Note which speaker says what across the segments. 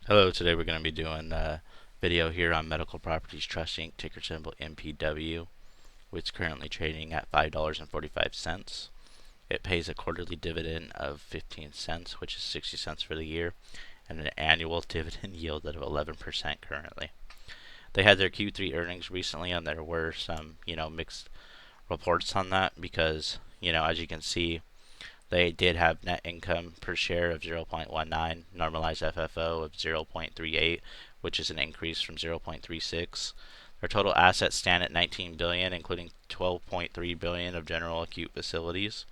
Speaker 1: Hello, today we're going to be doing a video here on Medical Properties Trust Inc., ticker symbol MPW, which is currently trading at $5.45. It pays a quarterly dividend of 15 cents, which is 60 cents for the year, and an annual dividend yield of 11% currently. They had their Q3 earnings recently, and there were some, mixed reports on that because, as you can see, they did have net income per share of 0.19, normalized FFO of 0.38, which is an increase from 0.36. Their total assets stand at 19 billion, including 12.3 billion of general acute facilities.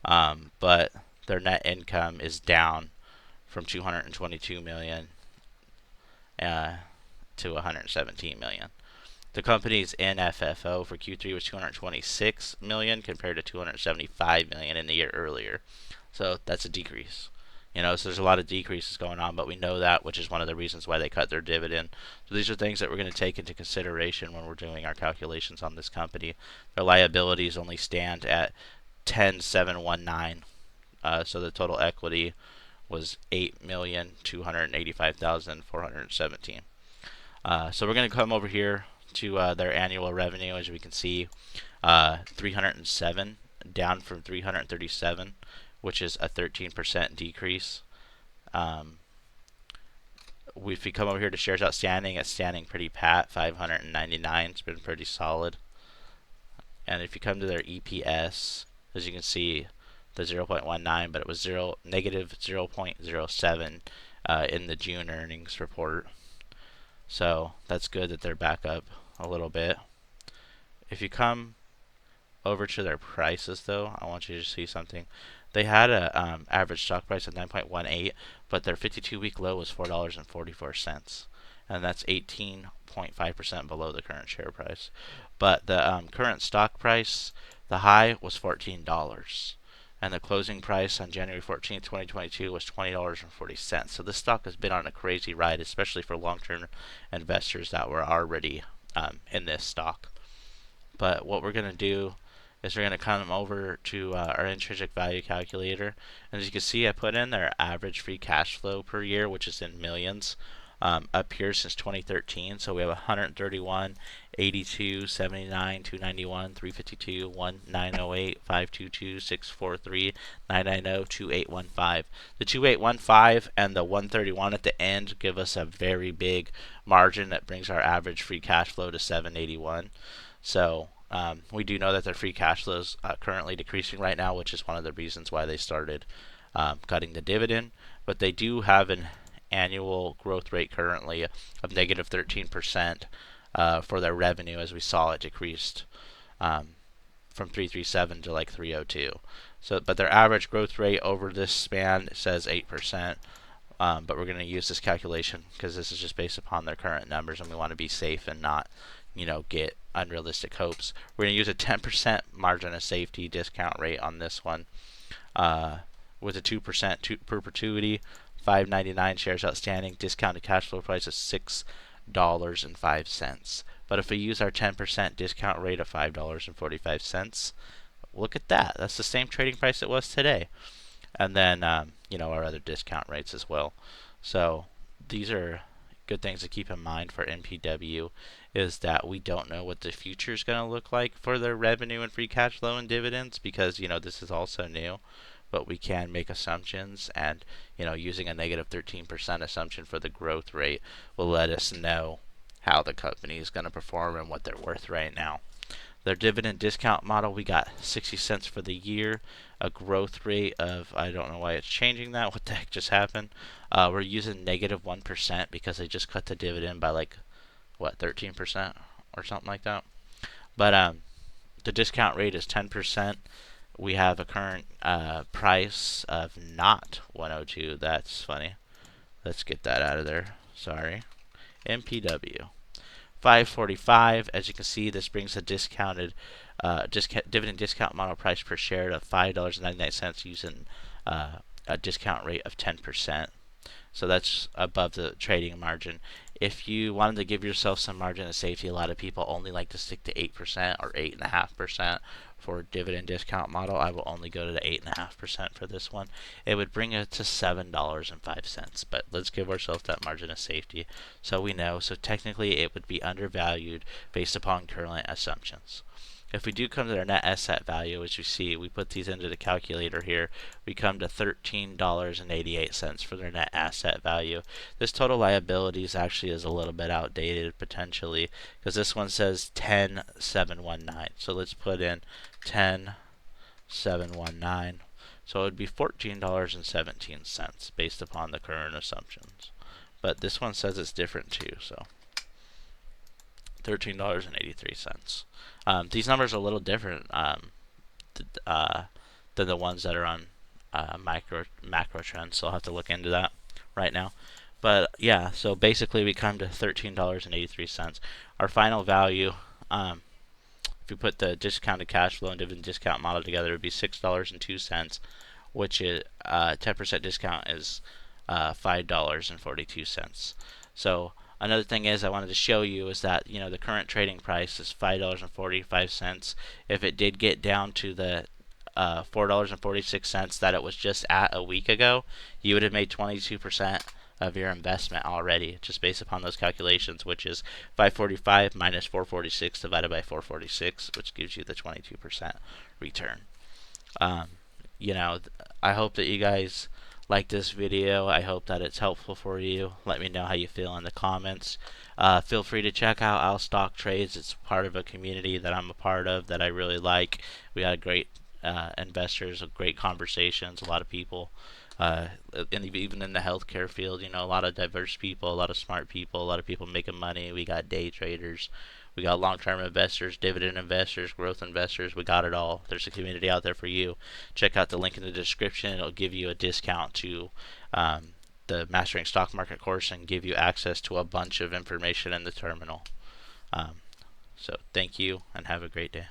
Speaker 1: But their net income is down from 222 million to 117 million. The company's NFFO for Q3 was 226 million compared to 275 million in the year earlier. So that's a decrease. So there's a lot of decreases going on, but we know that, which is one of the reasons why they cut their dividend. So these are things that we're going to take into consideration when we're doing our calculations on this company. Their liabilities only stand at 10,719. So the total equity was 8,285,417. So we're going to come over here to their annual revenue. As we can see, 307 down from 337, which is a 13% decrease. If we come over here to shares outstanding, it's standing pretty pat, 599. It's been pretty solid. And if you come to their EPS, as you can see, the 0.19, but it was negative 0.07 in the June earnings report. So that's good that they're back up a little bit. If you come over to their prices, though, I want you to see something. They had a average stock price of 9.18, but their 52-week low was $4.44, and that's 18.5% below the current share price. But the current stock price, the high was $14, and the closing price on January 14th, 2022 was $20.40. So this stock has been on a crazy ride, especially for long-term investors that were already in this stock. But what we're going to do is we're going to come over to our intrinsic value calculator. And as you can see, I put in their average free cash flow per year, which is in millions, up here since 2013. So we have 131, 82, 79, 291, 352, 1908, 522, 643, 990, 2815. The 2815 and the 131 at the end give us a very big margin that brings our average free cash flow to 781. So we do know that their free cash flow is currently decreasing right now, which is one of the reasons why they started cutting the dividend. But they do have an annual growth rate currently of negative 13% for their revenue, as we saw it decreased from 337 to like 302. So, but their average growth rate over this span says 8%. But we're going to use this calculation because this is just based upon their current numbers, and we want to be safe and not, get unrealistic hopes. We're going to use a 10% margin of safety discount rate on this one, with a 2% perpetuity, 599 shares outstanding, discounted cash flow price is $6.05. But if we use our 10% discount rate of $5.45, look at that. That's the same trading price it was today. And then, our other discount rates as well. So these are good things to keep in mind for MPW, is that we don't know what the future is going to look like for their revenue and free cash flow and dividends, because this is also new, but we can make assumptions, and using a negative 13% assumption for the growth rate will let us know how the company is going to perform and what they're worth right now. Their dividend discount model, we got 60 cents for the year, a growth rate of, I don't know why it's changing that, what the heck just happened. We're using negative 1% because they just cut the dividend by 13% or something like that. But the discount rate is 10%. We have a current price of not 102. That's funny. Let's get that out of there. Sorry. MPW. 545. As you can see, this brings a discounted dividend discount model price per share of $5.99 using a discount rate of 10%. So that's above the trading margin. If you wanted to give yourself some margin of safety, a lot of people only like to stick to 8% or 8.5% for dividend discount model. I will only go to the 8.5% for this one. It would bring it to $7.05, but let's give ourselves that margin of safety so we know. So technically it would be undervalued based upon current assumptions. If we do come to our net asset value, as you see, we put these into the calculator here, we come to $13.88 for their net asset value. This total liabilities actually is a little bit outdated potentially, because this one says 10,719. So let's put in 10,719. So it would be $14.17 based upon the current assumptions. But this one says it's different too, so $13.83. These numbers are a little different than the ones that are on macro trends, so I'll have to look into that right now. But yeah, so basically we come to $13.83. Our final value, if we put the discounted cash flow and dividend discount model together, it would be $6.02, which is 10% discount is $5.42. So another thing is I wanted to show you is that the current trading price is $5.45. If it did get down to the $4.46 that it was just at a week ago, you would have made 22% of your investment already, just based upon those calculations, which is 545 minus 446 divided by 446, which gives you the 22% return. I hope that you guys like this video. I hope that it's helpful for you. Let me know how you feel in the comments. Feel free to check out Al Stock Trades. It's part of a community that I'm a part of that I really like. We got great investors, great conversations, a lot of people, even in the healthcare field, a lot of diverse people, a lot of smart people, a lot of people making money. We got day traders. We got long-term investors, dividend investors, growth investors. We got it all. There's a community out there for you. Check out the link in the description. It'll give you a discount to the Mastering Stock Market course and give you access to a bunch of information in the terminal. So thank you and have a great day.